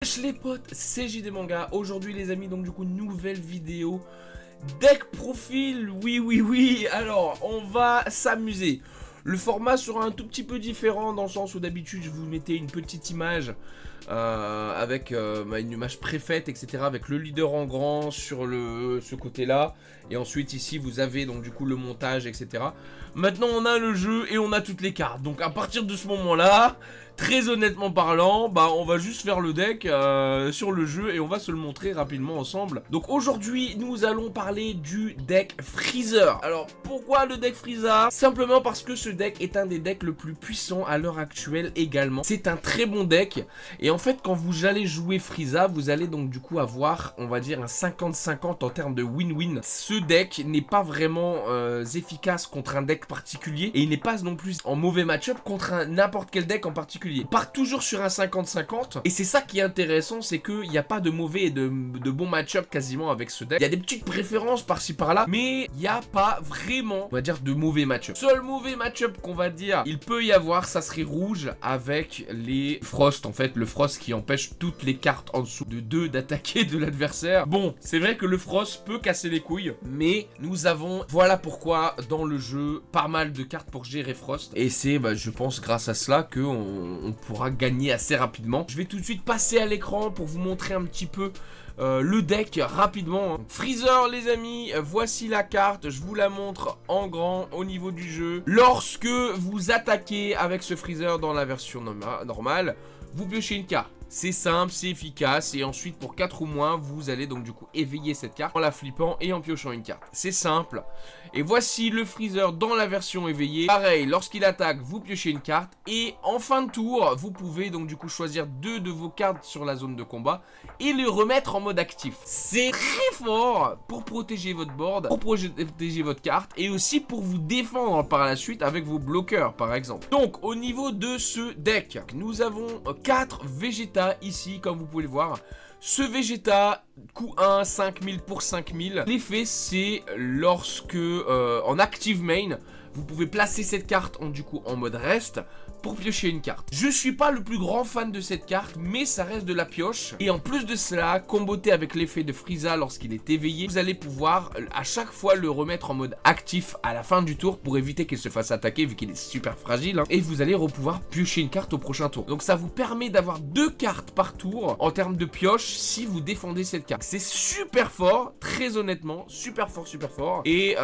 Wesh les potes, c'est JD Manga. Aujourd'hui les amis, donc du coup nouvelle vidéo deck profil. Oui, alors on va s'amuser. Le format sera un tout petit peu différent dans le sens où d'habitude je vous mettais une petite image avec une image préfaite, etc. avec le leader en grand sur ce côté là. Et ensuite ici vous avez donc du coup le montage, etc. Maintenant on a le jeu et on a toutes les cartes. Donc à partir de ce moment là, très honnêtement parlant, on va juste faire le deck sur le jeu et on va se le montrer rapidement ensemble. Donc aujourd'hui nous allons parler du deck Freezer. Alors pourquoi le deck Freezer? Simplement parce que ce deck est un des decks le plus puissant à l'heure actuelle également. C'est un très bon deck et en fait quand vous allez jouer Freezer, vous allez donc du coup avoir, on va dire, un 50-50 en termes de win-win. Ce deck n'est pas vraiment efficace contre un deck particulier et il n'est pas non plus en mauvais match-up contre n'importe quel deck en particulier. On part toujours sur un 50-50 et c'est ça qui est intéressant, c'est qu'il n'y a pas de mauvais et de bons match-up quasiment avec ce deck. Il y a des petites préférences par-ci par-là, mais il n'y a pas vraiment, on va dire, de mauvais match-up. Seul mauvais match-up qu'on va dire, il peut y avoir, ça serait rouge avec les Frost. En fait, le Frost qui empêche toutes les cartes en dessous de 2 d'attaquer de l'adversaire. Bon, c'est vrai que le Frost peut casser les couilles, mais nous avons, voilà pourquoi dans le jeu, pas mal de cartes pour gérer Frost. Et c'est, je pense, grâce à cela qu'on pourra gagner assez rapidement. Je vais tout de suite passer à l'écran pour vous montrer un petit peu le deck rapidement. Freezer les amis, voici la carte, je vous la montre en grand au niveau du jeu. Lorsque vous attaquez avec ce Freezer dans la version normale, vous piochez une carte. C'est simple, c'est efficace et ensuite pour 4 ou moins, vous allez donc du coup éveiller cette carte en la flippant et en piochant une carte. C'est simple. Et voici le Freezer dans la version éveillée. Pareil, lorsqu'il attaque, vous piochez une carte et en fin de tour, vous pouvez donc du coup choisir 2 de vos cartes sur la zone de combat et les remettre en mode actif. C'est très fort pour protéger votre board, pour protéger votre carte et aussi pour vous défendre par la suite avec vos bloqueurs par exemple. Donc au niveau de ce deck, nous avons 4 Vegeta ici comme vous pouvez le voir. Ce Vegeta, coût 1, 5000 pour 5000. L'effet c'est lorsque en active main, vous pouvez placer cette carte en mode reste pour piocher une carte. Je suis pas le plus grand fan de cette carte, mais ça reste de la pioche. Et en plus de cela, comboté avec l'effet de Frieza lorsqu'il est éveillé, vous allez pouvoir à chaque fois le remettre en mode actif à la fin du tour pour éviter qu'il se fasse attaquer vu qu'il est super fragile. Et vous allez pouvoir piocher une carte au prochain tour. Donc ça vous permet d'avoir 2 cartes par tour en termes de pioche si vous défendez cette carte. C'est super fort, très honnêtement, super fort. Et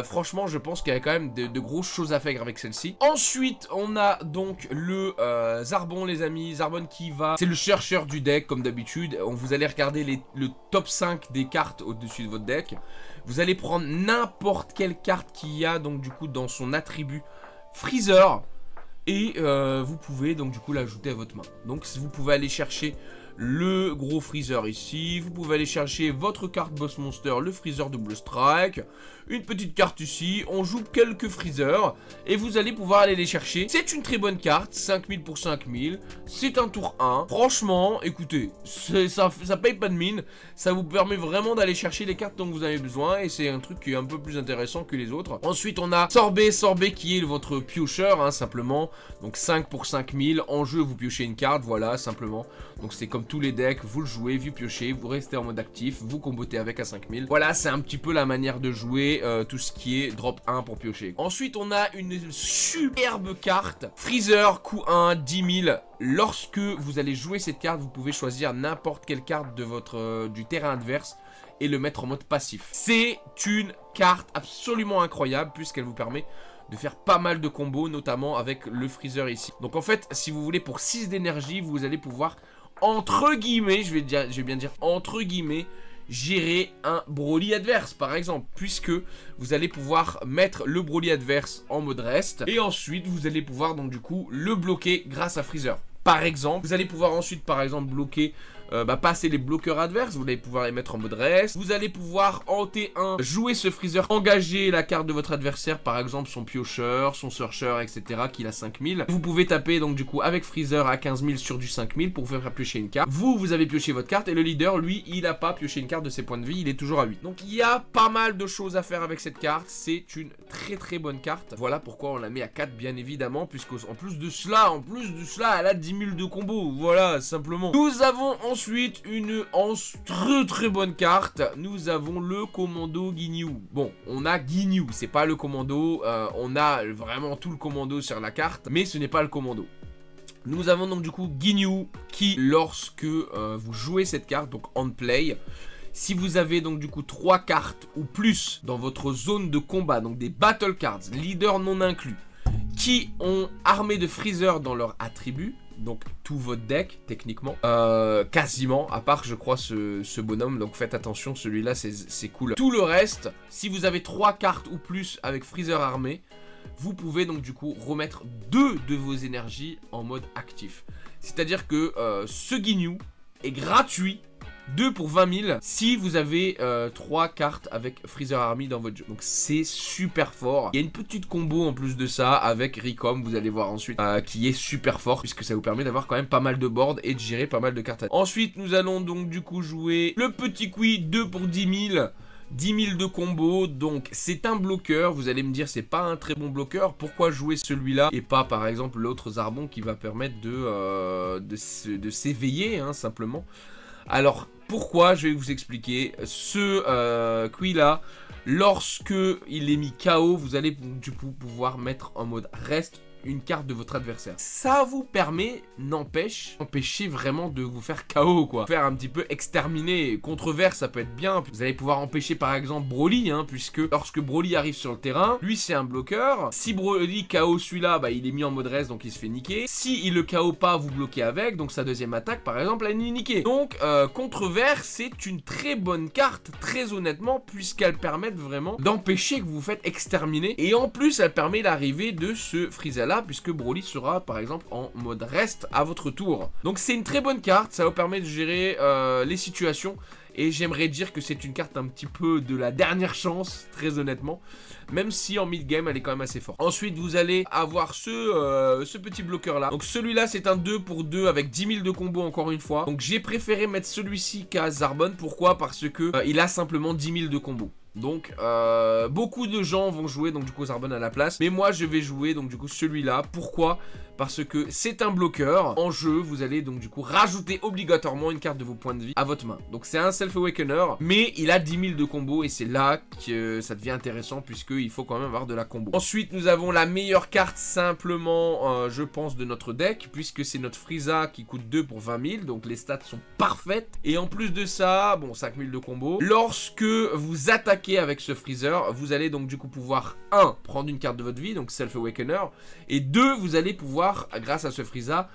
franchement, je pense qu'il y a quand même de grosses choses à faire avec celle-ci. Ensuite, on a donc le Zarbon les amis, Zarbon qui va, c'est le chercheur du deck comme d'habitude. Vous allez regarder le top 5 des cartes au-dessus de votre deck. Vous allez prendre n'importe quelle carte qu'il y a donc du coup dans son attribut Freezer et vous pouvez donc du coup l'ajouter à votre main. Donc vous pouvez aller chercher le gros Freezer ici, vous pouvez aller chercher votre carte Boss Monster, le Freezer Double Strike, une petite carte ici, on joue quelques Freezer et vous allez pouvoir aller les chercher. C'est une très bonne carte, 5000 pour 5000, c'est un tour 1. Franchement, écoutez, ça paye pas de mine, ça vous permet vraiment d'aller chercher les cartes dont vous avez besoin et c'est un truc qui est un peu plus intéressant que les autres. Ensuite, on a Sorbet qui est votre piocheur, simplement, donc 5 pour 5000, en jeu vous piochez une carte, voilà, simplement. Donc c'est comme tous les decks, vous le jouez, vous piochez, vous restez en mode actif, vous combotez avec à 5000. Voilà, c'est un petit peu la manière de jouer tout ce qui est drop 1 pour piocher. Ensuite, on a une superbe carte, Freezer, coût 1, 10 000. Lorsque vous allez jouer cette carte, vous pouvez choisir n'importe quelle carte de du terrain adverse et le mettre en mode passif. C'est une carte absolument incroyable puisqu'elle vous permet de faire pas mal de combos, notamment avec le Freezer ici. Donc en fait, si vous voulez, pour 6 d'énergie, vous allez pouvoir, entre guillemets, je vais bien dire entre guillemets, gérer un Broly adverse par exemple, puisque vous allez pouvoir mettre le Broly adverse en mode reste et ensuite vous allez pouvoir donc du coup le bloquer grâce à Freezer. Par exemple, vous allez pouvoir ensuite par exemple bloquer passer les bloqueurs adverses, vous allez pouvoir les mettre en mode reste. Vous allez pouvoir en T1 jouer ce Freezer, engager la carte de votre adversaire, par exemple son piocheur, son searcher, etc. qu'il a 5000. Vous pouvez taper donc du coup avec Freezer à 15000 sur du 5000 pour faire piocher une carte. Vous avez pioché votre carte et le leader, lui, il n'a pas pioché une carte de ses points de vie, il est toujours à 8. Donc il y a pas mal de choses à faire avec cette carte, c'est une très bonne carte. Voilà pourquoi on la met à 4 bien évidemment, puisqu'en plus de cela, elle a 10 000 de combos, voilà, simplement. Nous avons ensuite Ensuite, une très bonne carte, nous avons le commando Ginyu. Bon, on a Ginyu, c'est pas le commando, on a vraiment tout le commando sur la carte, mais ce n'est pas le commando. Nous avons donc du coup Ginyu qui, lorsque vous jouez cette carte, donc on play, si vous avez donc du coup 3 cartes ou plus dans votre zone de combat, donc des battle cards, leader non inclus, qui ont armée de Freezer dans leur attribut, donc tout votre deck techniquement, quasiment, à part je crois ce bonhomme, donc faites attention, celui-là c'est cool. Tout le reste, si vous avez 3 cartes ou plus avec Freezer armé, vous pouvez donc du coup remettre 2 de vos énergies en mode actif. C'est-à-dire que ce Ginyu est gratuit, 2 pour 20 000 si vous avez 3 cartes avec Freezer Army dans votre jeu. Donc c'est super fort. Il y a une petite combo en plus de ça avec Ricom, vous allez voir ensuite, qui est super fort puisque ça vous permet d'avoir quand même pas mal de boards et de gérer pas mal de cartes. Ensuite nous allons donc du coup jouer le petit Kui, 2 pour 10 000. 10 000 de combo, donc c'est un bloqueur. Vous allez me dire c'est pas un très bon bloqueur, pourquoi jouer celui-là et pas par exemple l'autre Zarbon qui va permettre de s'éveiller hein, simplement. Alors pourquoi, je vais vous expliquer. Ce Kui là, lorsque il est mis KO, vous allez du coup pouvoir mettre en mode reste une carte de votre adversaire. Ça vous permet, empêcher vraiment de vous faire KO quoi. Faire un petit peu exterminer. Contre-vert ça peut être bien. Vous allez pouvoir empêcher par exemple Broly, hein, puisque lorsque Broly arrive sur le terrain, lui c'est un bloqueur. Si Broly KO celui-là, bah il est mis en mode reste donc il se fait niquer. Si il le KO pas, vous bloquez avec, donc sa deuxième attaque par exemple elle est niquée. Donc contre-vert c'est une très bonne carte, très honnêtement, puisqu'elle permet vraiment d'empêcher que vous vous faites exterminer. Et en plus elle permet l'arrivée de ce Frieza là, puisque Broly sera par exemple en mode reste à votre tour. Donc c'est une très bonne carte, ça vous permet de gérer les situations. Et j'aimerais dire que c'est une carte un petit peu de la dernière chance, très honnêtement. Même si en mid-game, elle est quand même assez forte. Ensuite, vous allez avoir ce petit bloqueur-là. Donc celui-là, c'est un 2 pour 2 avec 10 000 de combo encore une fois. Donc j'ai préféré mettre celui-ci qu'à Zarbon. Pourquoi? Parce que il a simplement 10 000 de combo. Donc beaucoup de gens vont jouer donc du coup Zarbon à la place. Mais moi je vais jouer donc du coup celui-là. Pourquoi? Parce que c'est un bloqueur. En jeu, vous allez donc du coup rajouter obligatoirement une carte de vos points de vie à votre main. Donc c'est un Self-Awakener, mais il a 10 000 de combo et c'est là que ça devient intéressant puisqu'il faut quand même avoir de la combo. Ensuite, nous avons la meilleure carte simplement, je pense, de notre deck, puisque c'est notre Frieza qui coûte 2 pour 20 000. Donc les stats sont parfaites. Et en plus de ça, bon, 5 000 de combo. Lorsque vous attaquez avec ce Freezer, vous allez donc du coup pouvoir 1. Prendre une carte de votre vie, donc Self-Awakener, et 2. Vous allez pouvoir, grâce à ce Frieza,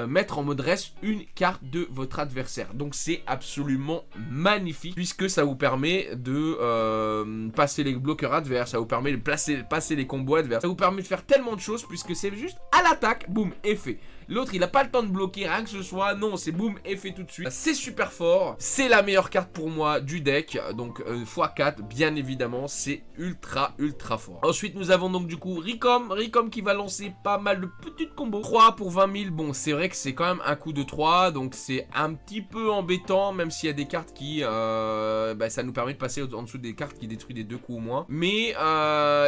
mettre en mode reste une carte de votre adversaire. Donc c'est absolument magnifique puisque ça vous permet de passer les bloqueurs adverses, ça vous permet de passer les combos adverses, ça vous permet de faire tellement de choses puisque c'est juste à l'attaque, boum, effet. L'autre il a pas le temps de bloquer rien que ce soit, non c'est boum, effet tout de suite. C'est super fort, c'est la meilleure carte pour moi du deck, donc x4 bien évidemment, c'est ultra fort. Ensuite nous avons donc du coup Ricom qui va lancer pas mal de petites combos. 3 pour 20 000, bon c'est vrai que c'est quand même un coup de 3, donc c'est un petit peu embêtant, même s'il y a des cartes qui, ça nous permet de passer en dessous des cartes qui détruisent des 2 coups ou moins. Mais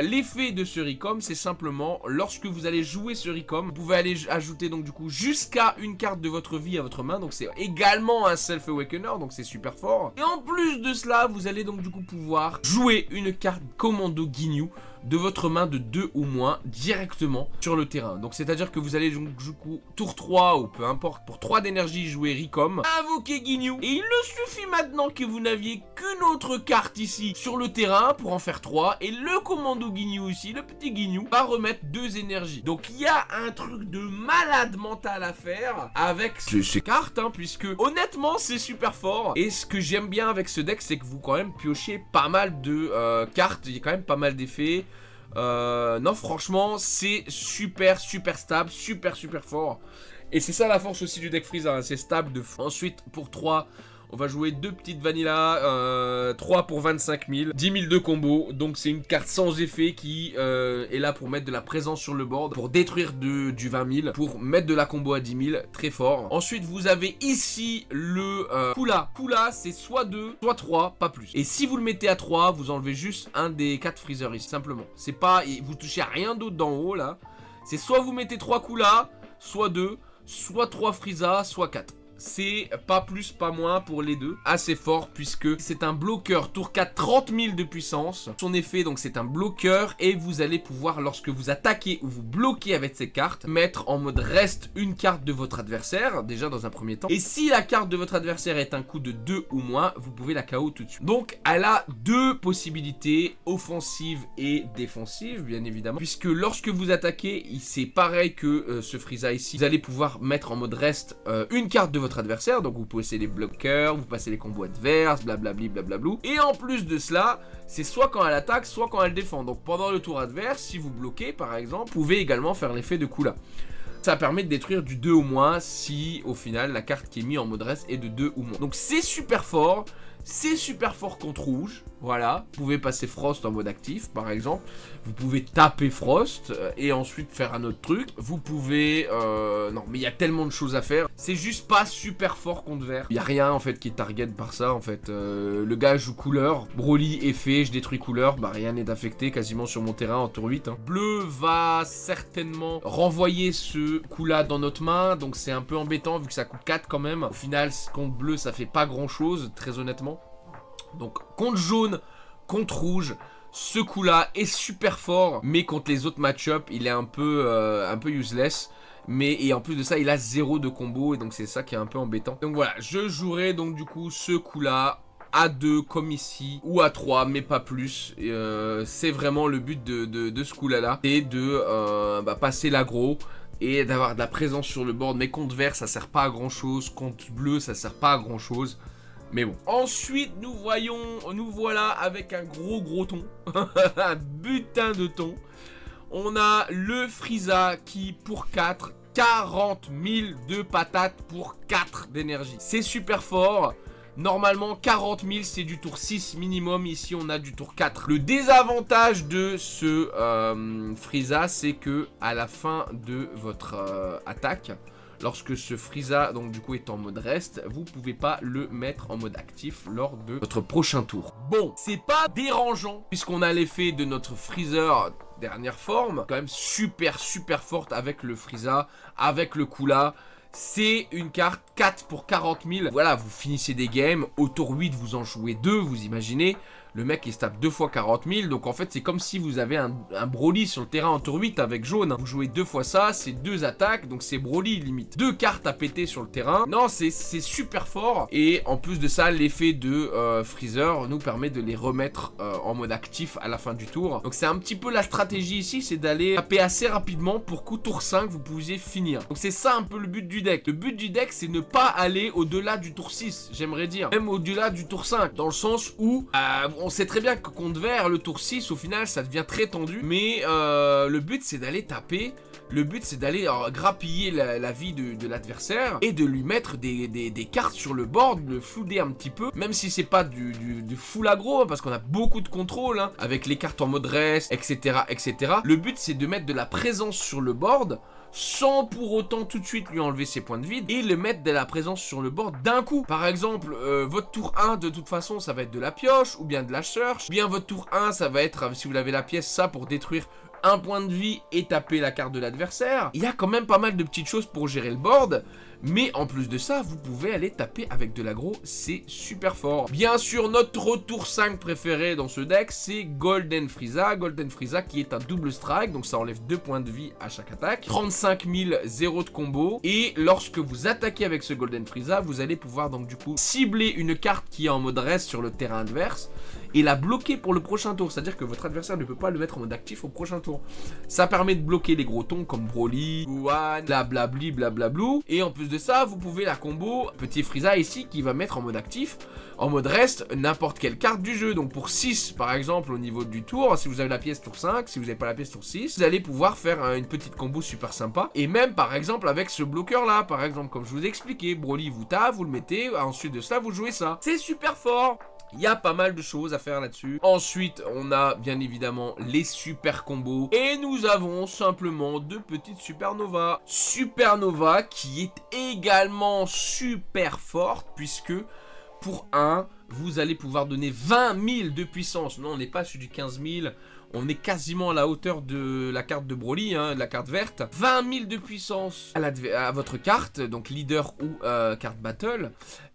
l'effet de ce Ricom, c'est simplement, lorsque vous allez jouer ce Ricom, vous pouvez aller ajouter donc du coup jusqu'à une carte de votre vie à votre main, donc c'est également un Self-Awakener, donc c'est super fort. Et en plus de cela, vous allez donc du coup pouvoir jouer une carte commando Ginyu de votre main de 2 ou moins directement sur le terrain. Donc c'est à dire que vous allez donc du coup tour 3 ou peu importe, pour 3 d'énergie jouer Ricom, invoquer Ginyu, et il ne suffit maintenant que vous n'aviez qu'une autre carte ici sur le terrain pour en faire 3, et le commando Ginyu ici, le petit Ginyu, va remettre 2 énergies. Donc il y a un truc de malade mental à faire avec ces cartes, hein, puisque honnêtement c'est super fort. Et ce que j'aime bien avec ce deck, c'est que vous quand même piochez pas mal de cartes, il y a quand même pas mal d'effets. Non franchement c'est super stable, super fort. Et c'est ça la force aussi du deck Frieza, hein, c'est stable de fou. Ensuite pour 3 on va jouer 2 petites vanilla, 3 pour 25 000, 10 000 de combo. Donc c'est une carte sans effet qui est là pour mettre de la présence sur le board, pour détruire du 20 000, pour mettre de la combo à 10 000, très fort. Ensuite vous avez ici le Kula. Kula c'est soit 2, soit 3, pas plus. Et si vous le mettez à 3, vous enlevez juste un des 4 Freezer ici, simplement. C'est pas, vous touchez à rien d'autre d'en haut là. C'est soit vous mettez 3 Kula, soit 2, soit 3 Frieza, soit 4. c'est pas plus pas moins pour les deux, assez fort puisque c'est un bloqueur tour 4 30 000 de puissance. Son effet donc c'est un bloqueur et vous allez pouvoir lorsque vous attaquez ou vous bloquez avec ces cartes, mettre en mode reste une carte de votre adversaire déjà dans un premier temps. Et si la carte de votre adversaire est un coup de 2 ou moins, vous pouvez la KO tout de suite. Donc elle a deux possibilités, offensive et défensive bien évidemment, puisque lorsque vous attaquez, c'est pareil que ce Frieza ici, vous allez pouvoir mettre en mode reste une carte de votre adversaire, donc vous passez les bloqueurs, vous passez les combos adverses, blablabli blablablou. Et en plus de cela, c'est soit quand elle attaque, soit quand elle défend. Donc pendant le tour adverse, si vous bloquez par exemple, vous pouvez également faire l'effet de Kula. Ça permet de détruire du 2 ou moins si au final la carte qui est mise en mode reste est de 2 ou moins. Donc c'est super fort. C'est super fort contre rouge, voilà. Vous pouvez passer Frost en mode actif, par exemple. Vous pouvez taper Frost et ensuite faire un autre truc. Vous pouvez... non, mais il y a tellement de choses à faire. C'est juste pas super fort contre vert. Il n'y a rien, en fait, qui est target par ça, en fait. Le gars joue couleur. Broly, effet, je détruis couleur. Bah, rien n'est affecté quasiment sur mon terrain en tour 8. Hein. Bleu va certainement renvoyer ce coup-là dans notre main. Donc, c'est un peu embêtant vu que ça coûte 4 quand même. Au final, contre bleu, ça fait pas grand-chose, très honnêtement. Donc contre jaune, contre rouge, ce coup là est super fort, mais contre les autres match-up il est un peu useless. Et en plus de ça il a 0 de combo et donc c'est ça qui est un peu embêtant. Donc voilà, je jouerai donc du coup ce coup là à 2 comme ici ou à 3 mais pas plus. C'est vraiment le but de ce coup là c'est de passer l'aggro et d'avoir de la présence sur le board. Mais contre vert ça sert pas à grand chose, contre bleu ça sert pas à grand chose. Mais bon. Ensuite, nous voilà avec un gros ton. Un butin de ton. On a le Frieza qui, pour 4, 40 000 de patates pour 4 d'énergie. C'est super fort. Normalement, 40 000, c'est du tour 6 minimum. Ici, on a du tour 4. Le désavantage de ce Frieza, c'est que à la fin de votre attaque... Lorsque ce Frieza, donc du coup, est en mode reste, vous pouvez pas le mettre en mode actif lors de votre prochain tour. Bon, c'est pas dérangeant, puisqu'on a l'effet de notre Freezer dernière forme, quand même super forte avec le Frieza, avec le Kula. C'est une carte 4 pour 40 000. Voilà, vous finissez des games. Au tour 8, vous en jouez 2, vous imaginez. Le mec, il se tape 2 fois 40 000. Donc, en fait, c'est comme si vous avez un Broly sur le terrain en tour 8 avec jaune. Vous jouez 2 fois ça, c'est 2 attaques. Donc, c'est Broly, limite. 2 cartes à péter sur le terrain. Non, c'est super fort. Et en plus de ça, l'effet de Freezer nous permet de les remettre en mode actif à la fin du tour. Donc, c'est un petit peu la stratégie ici. C'est d'aller taper assez rapidement pour qu'au tour 5, vous puissiez finir. Donc, c'est ça un peu le but du deck. Le but du deck, c'est ne pas aller au-delà du tour 6, j'aimerais dire. Même au-delà du tour 5. Dans le sens où... on sait très bien que contre vert, le tour 6, au final, ça devient très tendu. Mais le but, c'est d'aller taper. Le but, c'est d'aller grappiller la vie de l'adversaire et de lui mettre des cartes sur le board, de le flouder un petit peu. Même si c'est pas du full aggro, hein, parce qu'on a beaucoup de contrôle, hein, avec les cartes en mode reste, etc., etc. Le but, c'est de mettre de la présence sur le board, sans pour autant tout de suite lui enlever ses points de vide et le mettre de la présence sur le board d'un coup. Par exemple, votre tour 1 de toute façon ça va être de la pioche ou bien de la search. Bien votre tour 1 ça va être, si vous avez la pièce, ça pour détruire un point de vie et taper la carte de l'adversaire. Il y a quand même pas mal de petites choses pour gérer le board. Mais en plus de ça, vous pouvez aller taper avec de l'aggro, c'est super fort. Bien sûr, notre tour 5 préféré dans ce deck, c'est Golden Frieza. Golden Frieza qui est un double strike, donc ça enlève 2 points de vie à chaque attaque. 35 000, 0 de combo. Et lorsque vous attaquez avec ce Golden Frieza, vous allez pouvoir donc du coup cibler une carte qui est en mode reste sur le terrain adverse et la bloquer pour le prochain tour. C'est-à-dire que votre adversaire ne peut pas le mettre en mode actif au prochain tour. Ça permet de bloquer les gros tons comme Broly, Gohan, blablabli, blablablou. Et en plus de ça, vous pouvez la combo petit Frieza ici qui va mettre en mode actif, en mode reste, n'importe quelle carte du jeu. Donc pour 6 par exemple au niveau du tour, si vous avez la pièce tour 5, si vous n'avez pas la pièce tour 6, vous allez pouvoir faire une petite combo super sympa. Et même par exemple avec ce bloqueur là, par exemple comme je vous ai expliqué, Broly vous tape, vous le mettez, ensuite de ça vous jouez ça. C'est super fort. Il y a pas mal de choses à faire là-dessus. Ensuite, on a bien évidemment les super combos. Et nous avons simplement 2 petites supernovas. Supernova qui est également super forte puisque pour 1, vous allez pouvoir donner 20 000 de puissance. Non, on n'est pas sur du 15 000. On est quasiment à la hauteur de la carte de Broly, hein, de la carte verte. 20 000 de puissance à votre carte, donc leader ou carte battle.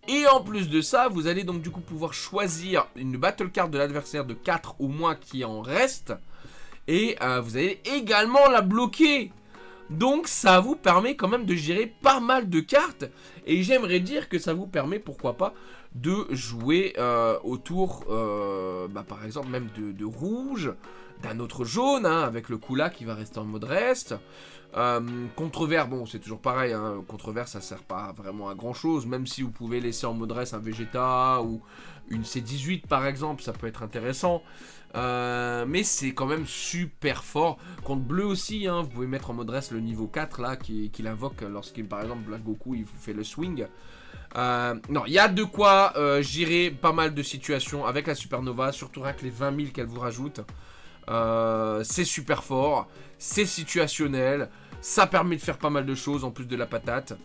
Et en plus de ça, vous allez donc du coup pouvoir choisir une battle card de l'adversaire de 4 ou moins qui en reste. Et vous allez également la bloquer. Donc ça vous permet quand même de gérer pas mal de cartes. Et j'aimerais dire que ça vous permet, pourquoi pas, de jouer autour, par exemple même de rouge, d'un autre jaune, hein, avec le Kula qui va rester en mode reste. Contre-vert, bon c'est toujours pareil, hein, contre-vert ça sert pas vraiment à grand chose, même si vous pouvez laisser en mode reste un Vegeta ou une C18 par exemple, ça peut être intéressant. Mais c'est quand même super fort. Contre bleu aussi, hein, vous pouvez mettre en mode reste le niveau 4 là, qu'il invoque lorsqu'il par exemple Black Goku il vous fait le swing. Non, il y a de quoi gérer pas mal de situations avec la Supernova, surtout avec les 20 000 qu'elle vous rajoute. C'est super fort, c'est situationnel, ça permet de faire pas mal de choses en plus de la patate.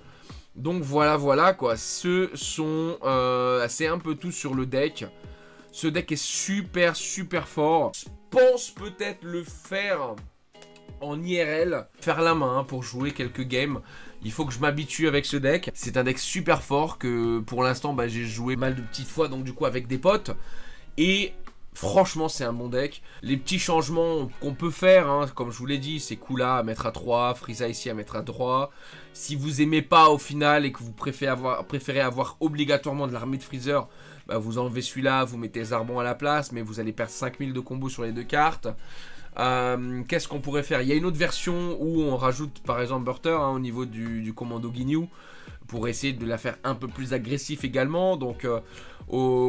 Donc voilà quoi, c'est un peu tout sur le deck. Ce deck est super fort. Je pense peut-être le faire en IRL, faire la main pour jouer quelques games. Il faut que je m'habitue avec ce deck. C'est un deck super fort que pour l'instant j'ai joué mal de petites fois, donc du coup avec des potes. Et franchement c'est un bon deck. Les petits changements qu'on peut faire, hein, comme je vous l'ai dit, c'est Kula à mettre à 3, Frieza ici à mettre à 3. Si vous aimez pas au final et que vous préférez avoir obligatoirement de l'armée de Freezer, vous enlevez celui-là, vous mettez Zarbon à la place, mais vous allez perdre 5000 de combos sur les deux cartes. Qu'est-ce qu'on pourrait faire? Il y a une autre version où on rajoute par exemple Burter, hein, au niveau du commando Ginyu, pour essayer de la faire un peu plus agressif également. Donc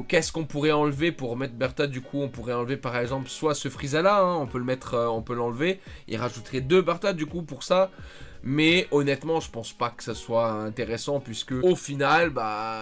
qu'est-ce qu'on pourrait enlever pour mettre Bertha? Du coup on pourrait enlever par exemple soit ce Frieza là, hein, on peut l'enlever, il rajouterait 2 Bertha du coup pour ça. Mais honnêtement je pense pas que ça soit intéressant, puisque au final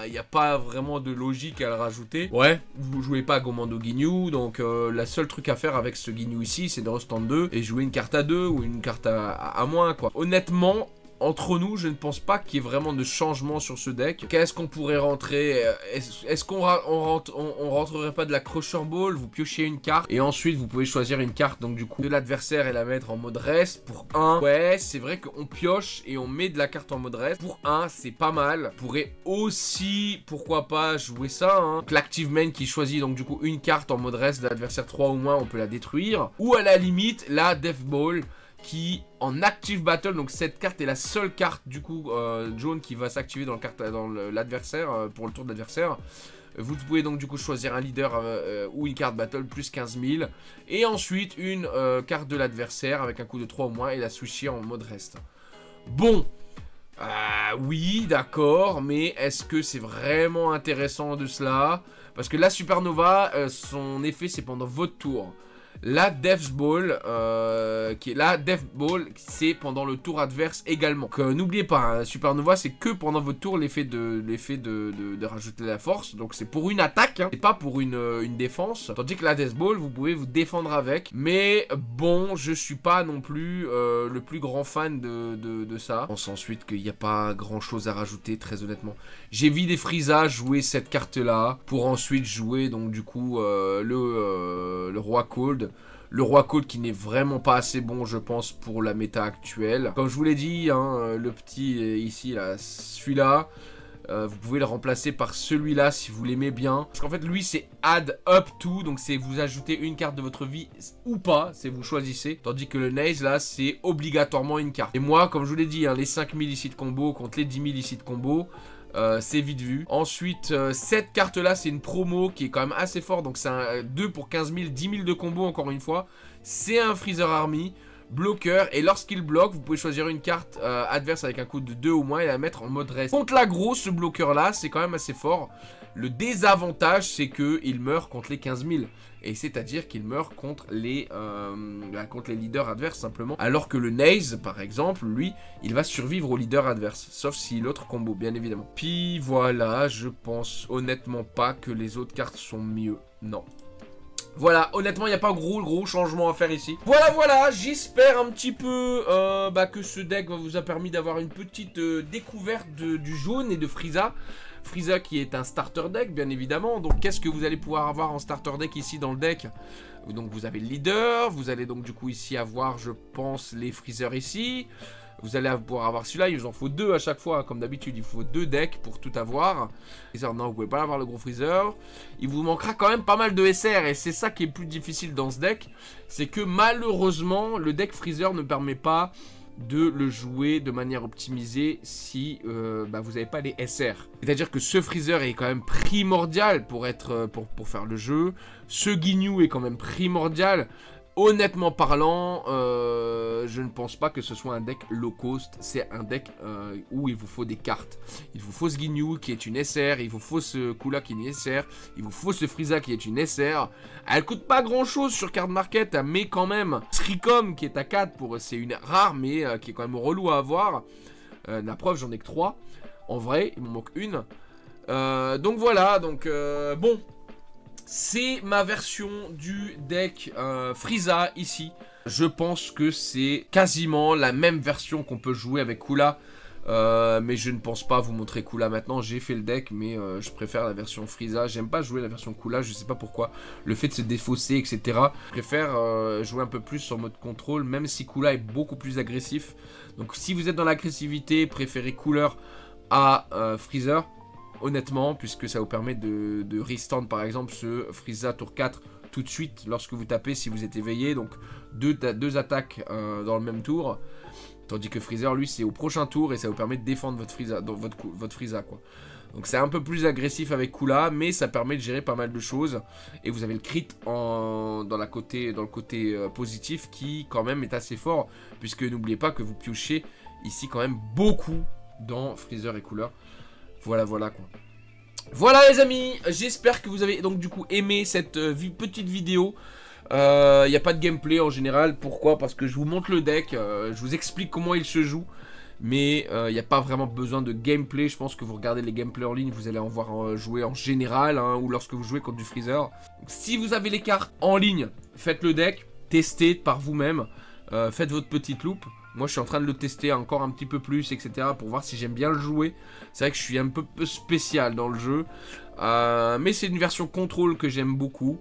il n'y a pas vraiment de logique à le rajouter. Ouais, vous jouez pas Commando Ginyu, donc la seule truc à faire avec ce Ginyu ici c'est de restand 2 et jouer une carte à 2 ou une carte à moins quoi. Honnêtement, entre nous, je ne pense pas qu'il y ait vraiment de changement sur ce deck. Qu'est-ce qu'on pourrait rentrer? Est-ce qu'on rentrerait pas de la Crusher Ball? Vous piochez une carte et ensuite vous pouvez choisir une carte donc du coup de l'adversaire et la mettre en mode reste pour 1. Ouais, c'est vrai qu'on pioche et on met de la carte en mode reste. Pour 1, c'est pas mal. On pourrait aussi, pourquoi pas, jouer ça. Hein. L'Active Main qui choisit donc du coup une carte en mode reste de l'adversaire 3 ou moins, on peut la détruire. Ou à la limite, la Death Ball, qui en active battle, donc cette carte est la seule carte du coup jaune qui va s'activer dans l'adversaire pour le tour de l'adversaire. Vous pouvez donc du coup choisir un leader ou une carte battle plus 15 000 et ensuite une carte de l'adversaire avec un coup de 3 au moins et la switcher en mode reste. Bon, oui d'accord, mais est-ce que c'est vraiment intéressant de cela? Parce que la Supernova, son effet c'est pendant votre tour. La Death Ball, c'est pendant le tour adverse également. Donc n'oubliez pas, hein, Supernova, c'est que pendant votre tour l'effet de rajouter la force. Donc c'est pour une attaque, hein, c'est pas pour une défense. Tandis que la Death Ball, vous pouvez vous défendre avec. Mais bon, je suis pas non plus le plus grand fan de ça. Je pense ensuite qu'il n'y a pas grand chose à rajouter, très honnêtement. J'ai vu des Frieza jouer cette carte-là pour ensuite jouer donc du coup le Roi Cold. Le Roi Cold qui n'est vraiment pas assez bon, je pense, pour la méta actuelle. Comme je vous l'ai dit, hein, le petit ici, là, celui-là, vous pouvez le remplacer par celui-là si vous l'aimez bien. Parce qu'en fait, lui, c'est add up to, donc c'est vous ajoutez une carte de votre vie ou pas, c'est vous choisissez. Tandis que le Naze, là, c'est obligatoirement une carte. Et moi, comme je vous l'ai dit, hein, les 5000 ici de combo contre les 10 000 ici de combo, c'est vite vu. Ensuite, cette carte là c'est une promo qui est quand même assez fort. Donc c'est un 2 pour 15 000, 10 000 de combo encore une fois. C'est un Freezer Army bloqueur, et lorsqu'il bloque vous pouvez choisir une carte adverse avec un coup de 2 ou moins et la mettre en mode reste. Contre l'aggro, ce bloqueur là c'est quand même assez fort. Le désavantage c'est que il meurt contre les 15 000. Et c'est-à-dire qu'il meurt contre les leaders adverses simplement. Alors que le Naze, par exemple, lui, il va survivre au leader adverse. Sauf si l'autre combo, bien évidemment. Puis voilà, je pense honnêtement pas que les autres cartes sont mieux. Non. Voilà, honnêtement, il n'y a pas gros changement à faire ici. Voilà, j'espère un petit peu que ce deck vous a permis d'avoir une petite découverte du jaune et de Frieza. Frieza qui est un starter deck, bien évidemment. Donc, qu'est-ce que vous allez pouvoir avoir en starter deck ici dans le deck? Donc, vous avez le leader. Vous allez donc, du coup, ici avoir, je pense, les Freezer ici. Vous allez pouvoir avoir celui-là, il vous en faut 2 à chaque fois, comme d'habitude, il faut 2 decks pour tout avoir. Freezer, non, vous pouvez pas avoir le gros Freezer. Il vous manquera quand même pas mal de SR, et c'est ça qui est plus difficile dans ce deck. C'est que malheureusement, le deck Freezer ne permet pas de le jouer de manière optimisée si vous n'avez pas les SR. C'est-à-dire que ce Freezer est quand même primordial pour faire le jeu. Ce Ginyu est quand même primordial. Honnêtement parlant, je ne pense pas que ce soit un deck low cost. C'est un deck où il vous faut des cartes. Il vous faut ce Ginyu qui est une SR. Il vous faut ce Kula qui est une SR. Il vous faut ce Frieza qui est une SR. Elle coûte pas grand chose sur Card Market, mais quand même. Sricom qui est à 4, c'est une rare, mais qui est quand même relou à avoir. La preuve, j'en ai que 3. En vrai, il m'en manque une. Donc voilà, bon. C'est ma version du deck Frieza ici. Je pense que c'est quasiment la même version qu'on peut jouer avec Kula. Mais je ne pense pas vous montrer Kula maintenant. J'ai fait le deck, mais je préfère la version Frieza. J'aime pas jouer la version Kula, je sais pas pourquoi. Le fait de se défausser, etc. Je préfère jouer un peu plus en mode contrôle, même si Kula est beaucoup plus agressif. Donc si vous êtes dans l'agressivité, préférez Cooler à Freezer. Honnêtement, puisque ça vous permet de restand par exemple ce Frieza tour 4 tout de suite lorsque vous tapez si vous êtes éveillé. Donc deux attaques dans le même tour. Tandis que Freezer lui c'est au prochain tour et ça vous permet de défendre votre Frieza quoi. Donc c'est un peu plus agressif avec Kula, mais ça permet de gérer pas mal de choses. Et vous avez le crit dans le côté positif qui quand même est assez fort. Puisque n'oubliez pas que vous piochez ici quand même beaucoup dans Freezer et Cooler. Voilà quoi. Voilà les amis, j'espère que vous avez donc du coup aimé cette petite vidéo. Il n'y a pas de gameplay en général. Pourquoi? Parce que je vous montre le deck, je vous explique comment il se joue. Mais il n'y a pas vraiment besoin de gameplay. Je pense que vous regardez les gameplays en ligne, vous allez en voir jouer en général, hein, ou lorsque vous jouez contre du Freezer. Donc, si vous avez les cartes en ligne, faites le deck, testez par vous-même, faites votre petite loupe. Moi je suis en train de le tester encore un petit peu plus, etc. pour voir si j'aime bien le jouer. C'est vrai que je suis un peu spécial dans le jeu. Mais c'est une version contrôle que j'aime beaucoup.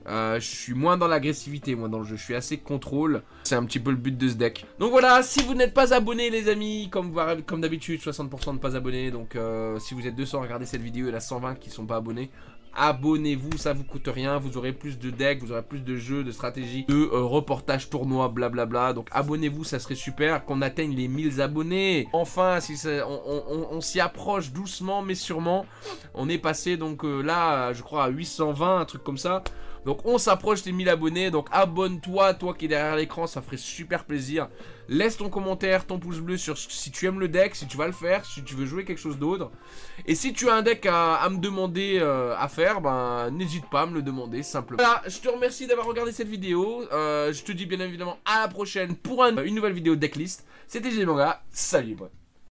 Je suis moins dans l'agressivité, moi dans le jeu. Je suis assez contrôle. C'est un petit peu le but de ce deck. Donc voilà, si vous n'êtes pas abonné les amis, comme d'habitude, 60% de pas abonnés. Donc si vous êtes 200 à regarder cette vidéo, il y en a 120 qui ne sont pas abonnés. Abonnez-vous, ça vous coûte rien, vous aurez plus de decks, vous aurez plus de jeux, de stratégies, de reportages, tournois, blablabla. Donc abonnez-vous, ça serait super qu'on atteigne les 1000 abonnés. Enfin, si on s'y approche doucement mais sûrement. On est passé donc là, je crois à 820, un truc comme ça. Donc on s'approche des 1000 abonnés, donc abonne-toi, toi qui es derrière l'écran, ça ferait super plaisir. Laisse ton commentaire, ton pouce bleu sur si tu aimes le deck, si tu vas le faire, si tu veux jouer quelque chose d'autre. Et si tu as un deck à me demander à faire, ben n'hésite pas à me le demander simplement. Voilà, je te remercie d'avoir regardé cette vidéo. Je te dis bien évidemment à la prochaine pour une nouvelle vidéo decklist. C'était GGManga, salut les potes.